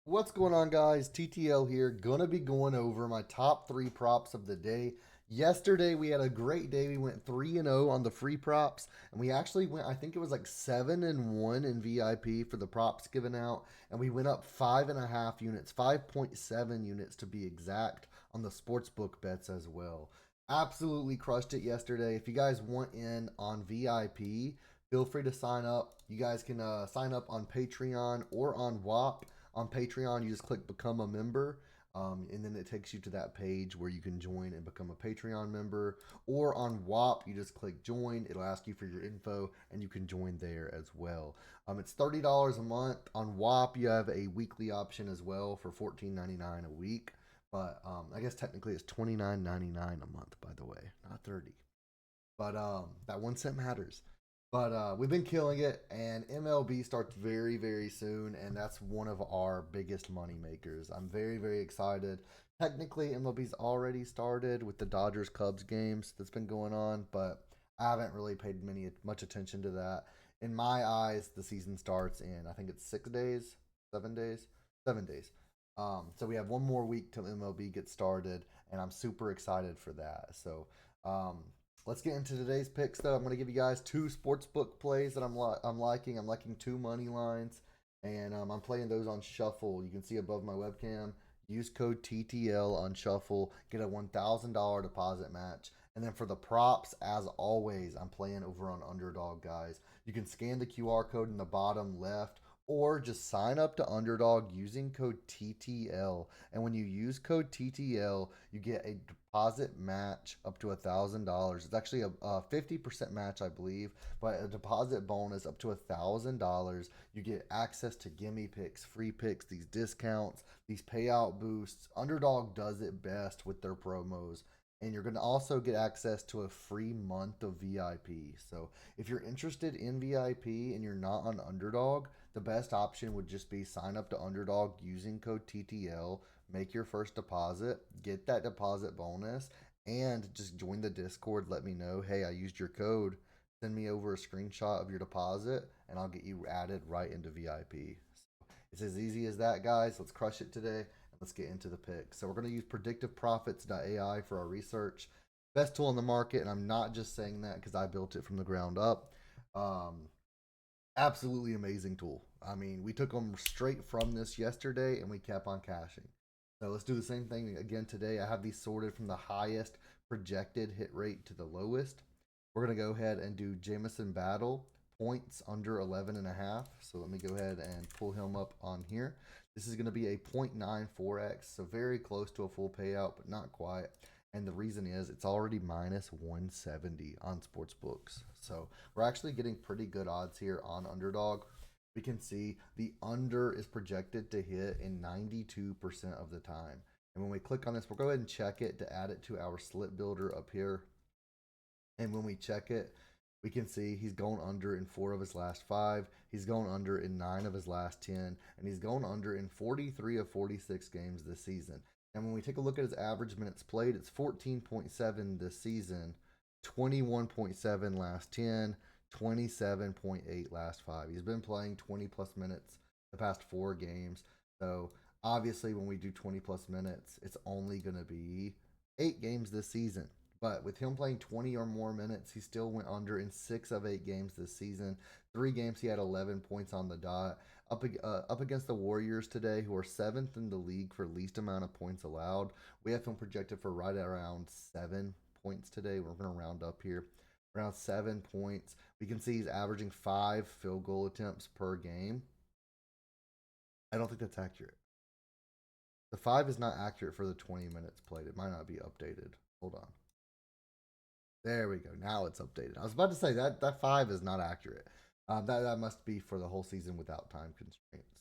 What's going on, guys? TTL here. Gonna be going over my top three props of the day. Yesterday we had a great day. We went 3-0 on the free props, and we actually went, I think it was like 7-1 in VIP for the props given out, and we went up 5.5 units, 5.7 units to be exact, on the sportsbook bets as well. Absolutely crushed it yesterday. If you guys want in on VIP, feel free to sign up. You guys can sign up on Patreon or on WAP. On Patreon, you just click become a member, and then it takes you to that page where you can join and become a Patreon member. Or on WAP, you just click join. It'll ask you for your info, and you can join there as well. It's $30 a month. On WAP, you have a weekly option as well for $14.99 a week. But I guess technically it's $29.99 a month, by the way, not 30. But that 1 cent matters. But we've been killing it, and MLB starts very, very soon, and that's one of our biggest money makers. I'm very, very excited. Technically, MLB's already started with the Dodgers Cubs games that's been going on, but I haven't really paid much attention to that. In my eyes, the season starts in, I think it's 6 days, 7 days, 7 days. So we have one more week till MLB gets started, and I'm super excited for that. So um, let's get into today's picks, though. I'm going to give you guys two sportsbook plays that I'm liking. I'm liking two money lines, and I'm playing those on Shuffle. You can see above my webcam. Use code TTL on Shuffle. Get a $1,000 deposit match. And then for the props, as always, I'm playing over on Underdog, guys. You can scan the QR code in the bottom left, or just sign up to Underdog using code TTL. And when you use code TTL, you get a deposit match up to $1,000. It's actually a 50% match, I believe, but a deposit bonus up to $1,000. You get access to gimme picks, free picks, these discounts, these payout boosts. Underdog does it best with their promos. And you're going to also get access to a free month of VIP. So if you're interested in VIP and you're not on Underdog, the best option would just be sign up to Underdog using code TTL, make your first deposit, get that deposit bonus, and just join the Discord. Let me know, hey, I used your code. Send me over a screenshot of your deposit, and I'll get you added right into VIP. So it's as easy as that, guys. Let's crush it today. Let's get into the picks. So we're going to use predictiveprofits.ai for our research. Best tool on the market, and I'm not just saying that because I built it from the ground up. Um, Absolutely amazing tool. I mean, we took them straight from this yesterday, and we kept on cashing. So let's do the same thing again today. I have these sorted from the highest projected hit rate to the lowest. We're going to go ahead and do Jamison Battle points under 11.5. So let me go ahead and pull him up on here. This is going to be a 0.94x, so very close to a full payout, but not quite. And the reason is it's already minus 170 on sports books. So we're actually getting pretty good odds here on Underdog. We can see the under is projected to hit in 92% of the time. And when we click on this, we'll go ahead and check it to add it to our slip builder up here. And when we check it, we can see he's going under in 4 of his last 5. He's going under in 9 of his last 10. And he's going under in 43 of 46 games this season. And when we take a look at his average minutes played, it's 14.7 this season, 21.7 last 10, 27.8 last 5. He's been playing 20 plus minutes the past 4 games. So obviously, when we do 20 plus minutes, it's only going to be 8 games this season. But with him playing 20 or more minutes, he still went under in 6 of 8 games this season. 3 games he had 11 points on the dot. Up against the Warriors today, who are 7th in the league for least amount of points allowed. We have him projected for right around 7 points today. We're going to round up here. Around 7 points. We can see he's averaging 5 field goal attempts per game. I don't think that's accurate. The 5 is not accurate for the 20 minutes played. It might not be updated. Hold on. There we go. Now it's updated. I was about to say that 5 is not accurate. That must be for the whole season without time constraints.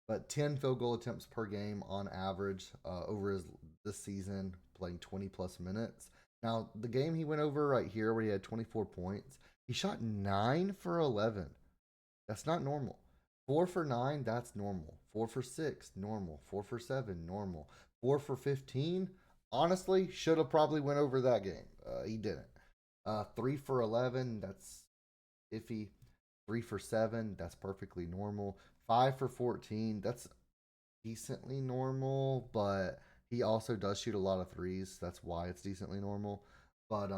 But 10 field goal attempts per game on average over this season, playing 20 plus minutes. Now the game he went over right here, where he had 24 points, he shot 9 for 11. That's not normal. 4 for 9, that's normal. 4 for 6, normal. 4 for 7, normal. 4 for 15, honestly, should have probably went over that game. He didn't. 3 for 11, that's iffy. 3 for 7, that's perfectly normal. 5 for 14, that's decently normal, but he also does shoot a lot of threes. That's why it's decently normal. But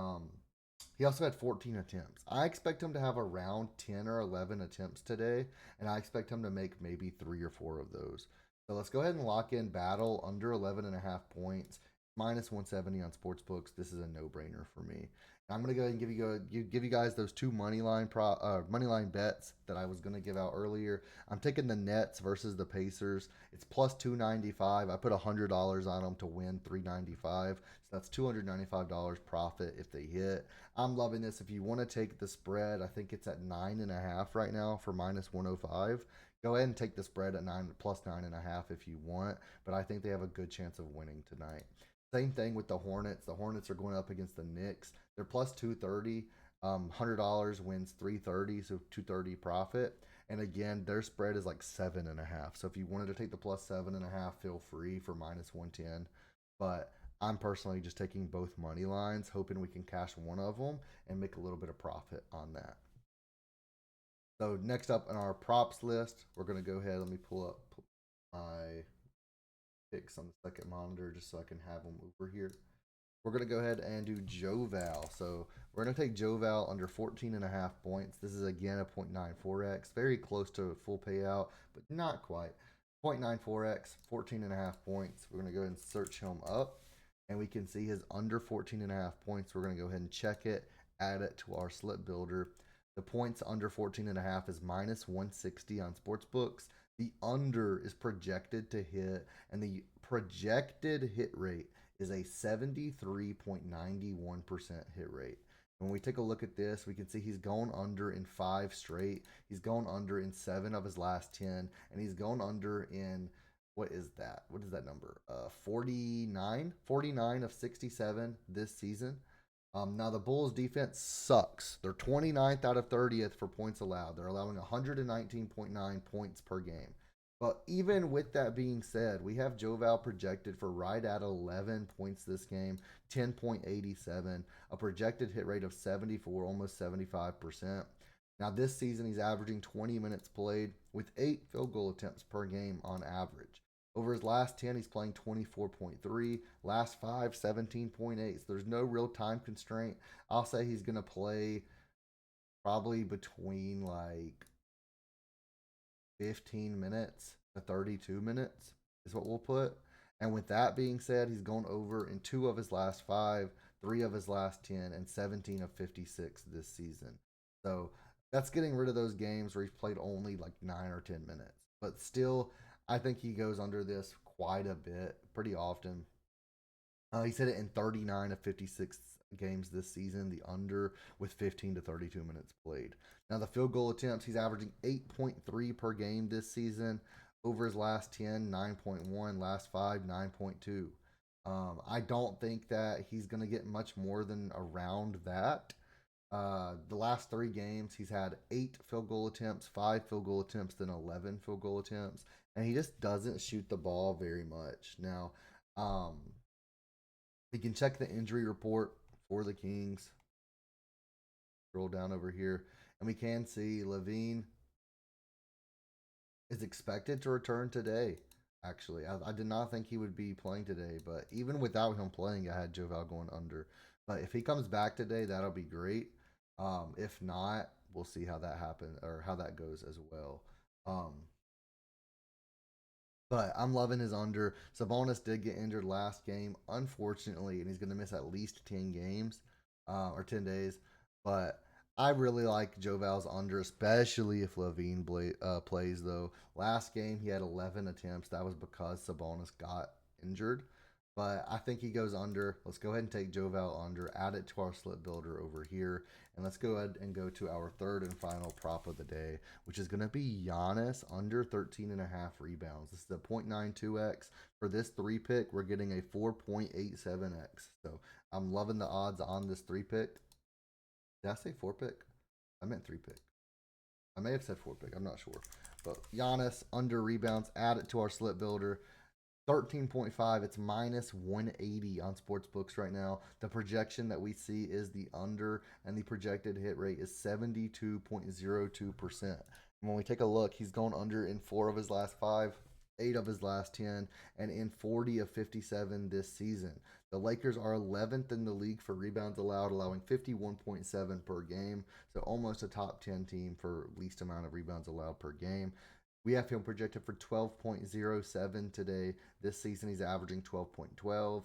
he also had 14 attempts. I expect him to have around 10 or 11 attempts today, and I expect him to make maybe 3 or 4 of those. So let's go ahead and lock in Battle under 11.5 points, minus 170 on sportsbooks. This is a no-brainer for me. I'm gonna go ahead and give you guys those two money line bets that I was gonna give out earlier. I'm taking the Nets versus the Pacers. It's plus 295. I put $100 on them to win 395. So that's $295 profit if they hit. I'm loving this. If you want to take the spread, I think it's at 9.5 right now for minus 105. Go ahead and take the spread at 9 plus 9.5 if you want, but I think they have a good chance of winning tonight. Same thing with the Hornets. The Hornets are going up against the Knicks. They're plus 230. $100 wins 330, so 230 profit. And again, their spread is like 7.5. So if you wanted to take the plus 7.5, feel free for minus 110. But I'm personally just taking both money lines, hoping we can cash one of them and make a little bit of profit on that. So next up on our props list, we're gonna go ahead. Let me pull up my picks on the second monitor just so I can have them over here. We're going to go ahead and do Joval. So we're going to take Joval under 14.5 points. This is again a 0.94x, very close to a full payout, but not quite. 0.94x, 14.5 points. We're going to go ahead and search him up, and we can see his under 14.5 points. We're going to go ahead and check it, add it to our slip builder. The points under 14.5 is minus 160 on sportsbooks. The under is projected to hit, and the projected hit rate is a 73.91% hit rate. When we take a look at this, we can see he's gone under in 5 straight. He's gone under in 7 of his last 10, and he's gone under in what is that? What is that number? 49? 49 of 67 this season. Now the Bulls defense sucks. They're 29th out of 30th for points allowed. They're allowing 119.9 points per game. But even with that being said, we have Joval projected for right at 11 points this game, 10.87, a projected hit rate of 74, almost 75%. Now this season he's averaging 20 minutes played with 8 field goal attempts per game on average. Over his last 10, he's playing 24.3. Last 5, 17.8. So there's no real time constraint. I'll say he's going to play probably between like 15 minutes to 32 minutes, is what we'll put. And with that being said, he's gone over in 2 of his last 5, 3 of his last 10, and 17 of 56 this season. So that's getting rid of those games where he's played only like 9 or 10 minutes. But still, I think he goes under this quite a bit, pretty often. He's hit it in 39 of 56 games this season, the under with 15 to 32 minutes played. Now, the field goal attempts, he's averaging 8.3 per game this season. Over his last 10, 9.1. Last 5, 9.2. I don't think that he's going to get much more than around that. The last 3 games, he's had 8 field goal attempts, 5 field goal attempts, then 11 field goal attempts, and he just doesn't shoot the ball very much. Now, we can check the injury report for the Kings. Scroll down over here, and we can see Levine is expected to return today. Actually, I did not think he would be playing today, but even without him playing, I had Joval going under. But if he comes back today, that'll be great. If not, we'll see how that happens or how that goes as well. Um, but I'm loving his under. Sabonis did get injured last game, unfortunately, and he's going to miss at least 10 games or 10 days. But I really like Joval's under, especially if Levine plays, though. Last game, he had 11 attempts. That was because Sabonis got injured. But I think he goes under. Let's go ahead and take Joval under, add it to our slip builder over here. And let's go ahead and go to our third and final prop of the day, which is going to be Giannis under 13.5 rebounds. This is a 0.92x. For this 3-pick, we're getting a 4.87x. So I'm loving the odds on this 3-pick. Did I say 4-pick? I meant 3-pick. I may have said 4-pick. I'm not sure. But Giannis under rebounds, add it to our slip builder. 13.5, it's minus 180 on sports books right now. The projection that we see is the under, and the projected hit rate is 72.02%. And when we take a look, he's gone under in 4 of his last 5, 8 of his last 10, and in 40 of 57 this season. The Lakers are 11th in the league for rebounds allowed, allowing 51.7 per game. So almost a top 10 team for least amount of rebounds allowed per game. We have him projected for 12.07 today. This season, he's averaging 12.12.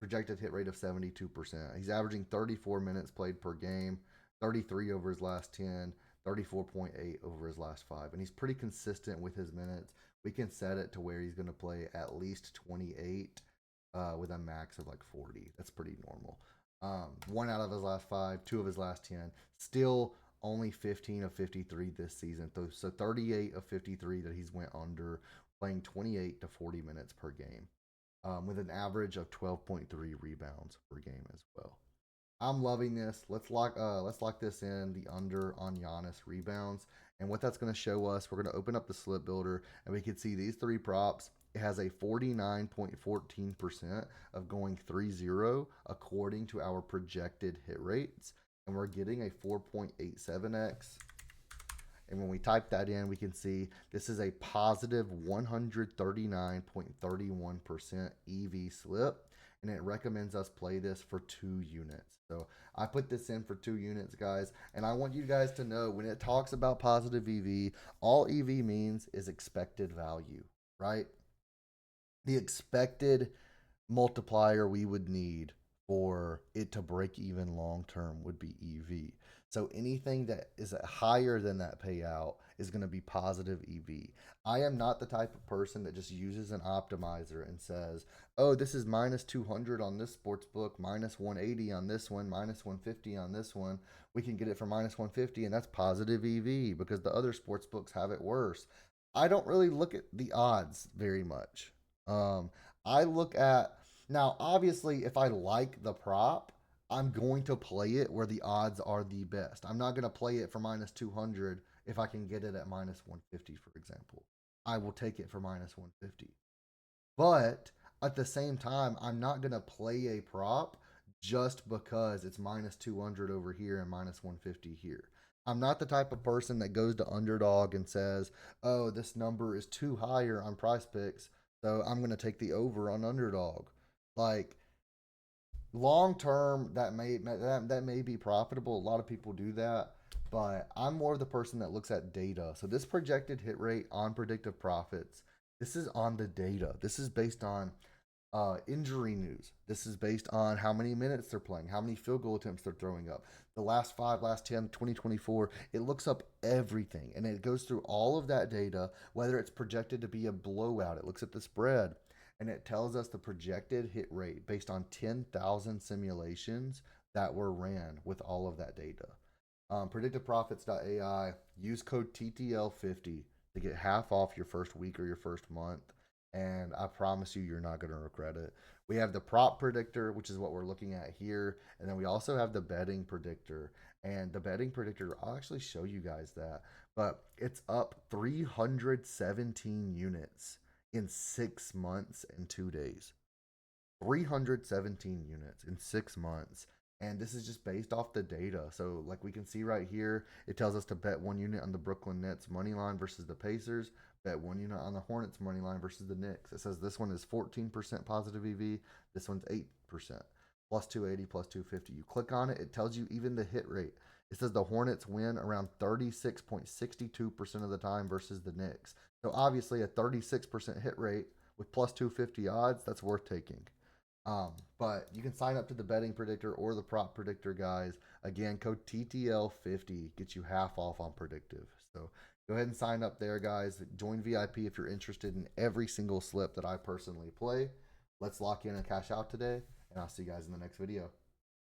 Projected hit rate of 72%. He's averaging 34 minutes played per game, 33 over his last 10, 34.8 over his last 5. And he's pretty consistent with his minutes. We can set it to where he's going to play at least 28 with a max of like 40. That's pretty normal. 1 out of his last 5, 2 of his last 10. Still only 15 of 53 this season. So 38 of 53 that he's went under, playing 28 to 40 minutes per game, with an average of 12.3 rebounds per game as well. I'm loving this. Let's lock this in, the under on Giannis rebounds. And what that's going to show us, we're going to open up the slip builder and we can see these 3 props. It has a 49.14% of going 3-0 according to our projected hit rates. And we're getting a 4.87x. And when we type that in, we can see this is a positive 139.31% EV slip. And it recommends us play this for 2 units. So I put this in for 2 units, guys. And I want you guys to know, when it talks about positive EV, all EV means is expected value, right? The expected multiplier we would need for it to break even long term would be EV. So anything that is higher than that payout is going to be positive EV. I am not the type of person that just uses an optimizer and says, oh, this is minus 200 on this sports book, minus 180 on this one, minus 150 on this one. We can get it for minus 150, and that's positive EV because the other sports books have it worse. I don't really look at the odds very much. I look at, now, obviously, if I like the prop, I'm going to play it where the odds are the best. I'm not going to play it for minus 200 if I can get it at minus 150, for example. I will take it for minus 150. But at the same time, I'm not going to play a prop just because it's minus 200 over here and minus 150 here. I'm not the type of person that goes to underdog and says, oh, this number is too higher on price picks, so I'm going to take the over on underdog. Like, long term, that may be profitable. A lot of people do that, but I'm more of the person that looks at data. So this projected hit rate on predictive profits, this is on the data. This is based on injury news. This is based on how many minutes they're playing, how many field goal attempts they're throwing up, the last 5, last 10, 2024. It looks up everything and it goes through all of that data, whether it's projected to be a blowout. It looks at the spread and it tells us the projected hit rate based on 10,000 simulations that were ran with all of that data. Predictiveprofits.ai, use code TTL50 to get half off your first week or your first month. And I promise you, you're not going to regret it. We have the prop predictor, which is what we're looking at here. And then we also have the betting predictor. And the betting predictor, I'll actually show you guys that. But it's up 317 units in 6 months and 2 days. 317 units in 6 months. And this is just based off the data. So, like we can see right here, it tells us to bet 1 unit on the Brooklyn Nets money line versus the Pacers, bet 1 unit on the Hornets money line versus the Knicks. It says this one is 14% positive EV, this one's 8%, plus 280, plus 250. You click on it, it tells you even the hit rate. It says the Hornets win around 36.62% of the time versus the Knicks. So, obviously, a 36% hit rate with plus 250 odds, that's worth taking. But you can sign up to the betting predictor or the prop predictor, guys. Again, code TTL50 gets you half off on predictive. So go ahead and sign up there, guys. Join VIP if you're interested in every single slip that I personally play. Let's lock in and cash out today, and I'll see you guys in the next video.